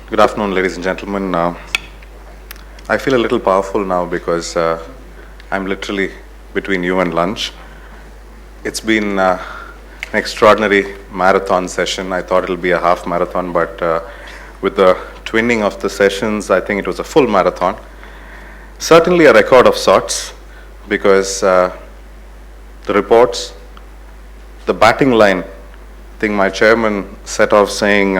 Good afternoon, ladies and gentlemen. I feel a little powerful now because I'm literally between you and lunch. It's been an extraordinary marathon session. I thought it'll be a half marathon, but with the twinning of the sessions, I think it was a full marathon. Certainly a record of sorts because the reports, the batting line, I think my chairman set off saying,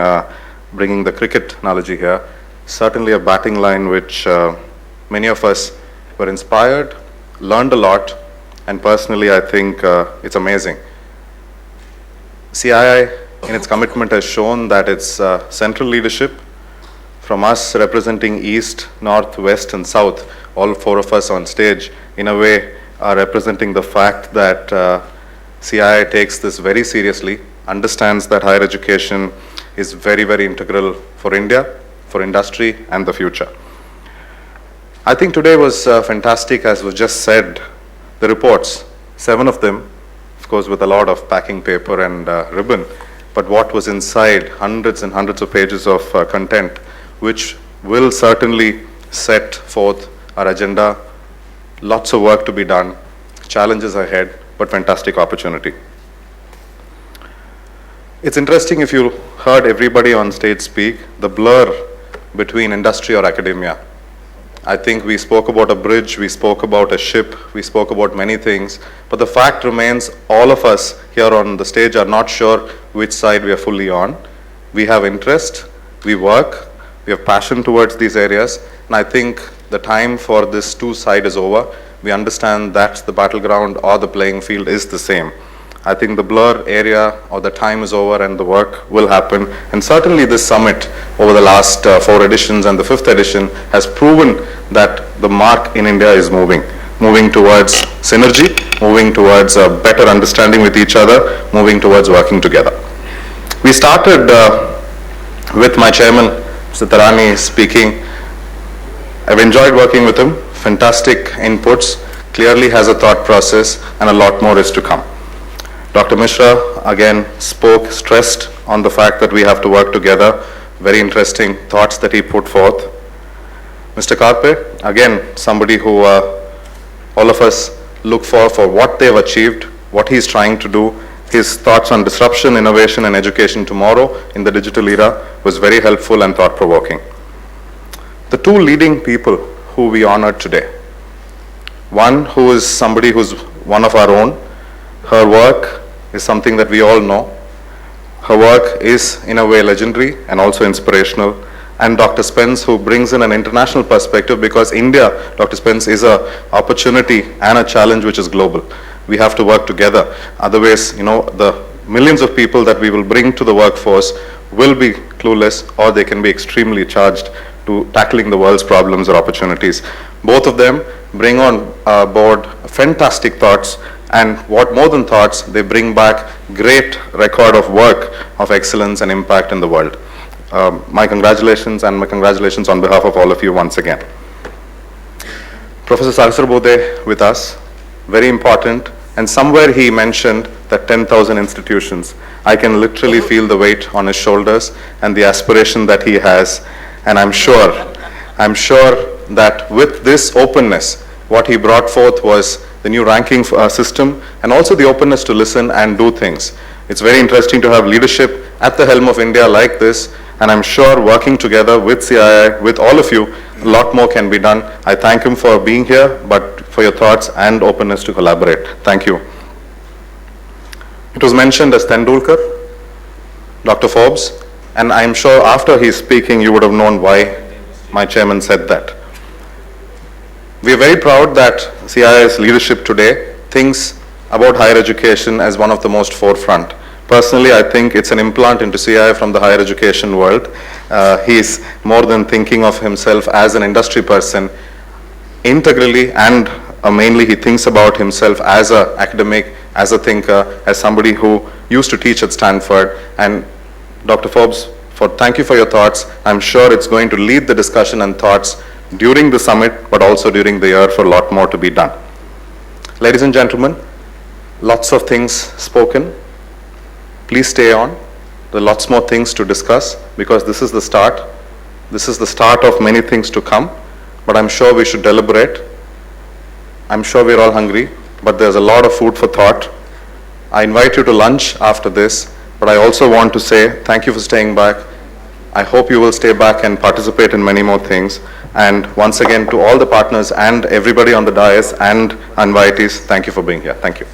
bringing the cricket analogy here, certainly a batting line which many of us were inspired, learned a lot, and personally I think it's amazing. CII in its commitment has shown that its central leadership, from us representing East, North, West and South, all four of us on stage, in a way are representing the fact that CII takes this very seriously, understands that higher education is very, very integral for India, for industry and the future. I think today was fantastic, as was just said. The reports, 7 of them, of course with a lot of packing paper and ribbon, but what was inside, hundreds and hundreds of pages of content, which will certainly set forth our agenda. Lots of work to be done, challenges ahead, but fantastic opportunity. It's interesting, if you heard everybody on stage speak, the blur between industry or academia. I think we spoke about a bridge, we spoke about a ship, we spoke about many things, but the fact remains all of us here on the stage are not sure which side we are fully on. We have interest, we work, we have passion towards these areas, and I think the time for this two-side is over. We understand that the battleground or the playing field is the same. I think the blur area or the time is over and the work will happen. And certainly this summit over the last 4 editions and the 5th edition has proven that the mark in India is moving towards synergy, moving towards a better understanding with each other, moving towards working together. We started with my chairman, Mr. Tarani, speaking. I've enjoyed working with him, fantastic inputs, clearly has a thought process and a lot more is to come. Dr. Mishra again spoke, stressed on the fact that we have to work together. Very interesting thoughts that he put forth. Mr. Karpe, again, somebody who all of us look for what they've achieved, what he's trying to do. His thoughts on disruption, innovation and education tomorrow in the digital era was very helpful and thought-provoking. The 2 leading people who we honored today. One who is somebody who's one of our own. Her work is something that we all know. Her work is in a way legendary and also inspirational. And Dr. Spence, who brings in an international perspective, because India, Dr. Spence, is an opportunity and a challenge which is global. We have to work together. Otherwise, the millions of people that we will bring to the workforce will be clueless, or they can be extremely charged to tackling the world's problems or opportunities. Both of them bring on board fantastic thoughts, and what more than thoughts, they bring back great record of work of excellence and impact in the world. My congratulations, and my congratulations on behalf of all of you once again. Professor Sahasrabudhe with us, very important, and somewhere he mentioned that 10,000 institutions. I can literally feel the weight on his shoulders and the aspiration that he has, and I'm sure that with this openness, what he brought forth was the new ranking system and also the openness to listen and do things. It's very interesting to have leadership at the helm of India like this, and I'm sure working together with CII, with all of you, a lot more can be done. I thank him for being here, but for your thoughts and openness to collaborate. Thank you. It was mentioned as Tendulkar, Dr. Forbes, and I'm sure after he's speaking, you would have known why my chairman said that. We are very proud that CII's leadership today thinks about higher education as one of the most forefront. Personally, I think it's an implant into CII from the higher education world. He's more than thinking of himself as an industry person. Integrally and mainly he thinks about himself as an academic, as a thinker, as somebody who used to teach at Stanford. And Dr. Forbes, thank you for your thoughts. I'm sure it's going to lead the discussion and thoughts during the summit, but also during the year for a lot more to be done. Ladies and gentlemen, lots of things spoken. Please stay on. There are lots more things to discuss because this is the start. This is the start of many things to come, but I'm sure we should deliberate. I'm sure we're all hungry, but there's a lot of food for thought. I invite you to lunch after this, but I also want to say thank you for staying back. I hope you will stay back and participate in many more things. And once again, to all the partners and everybody on the dais and invitees, thank you for being here. Thank you.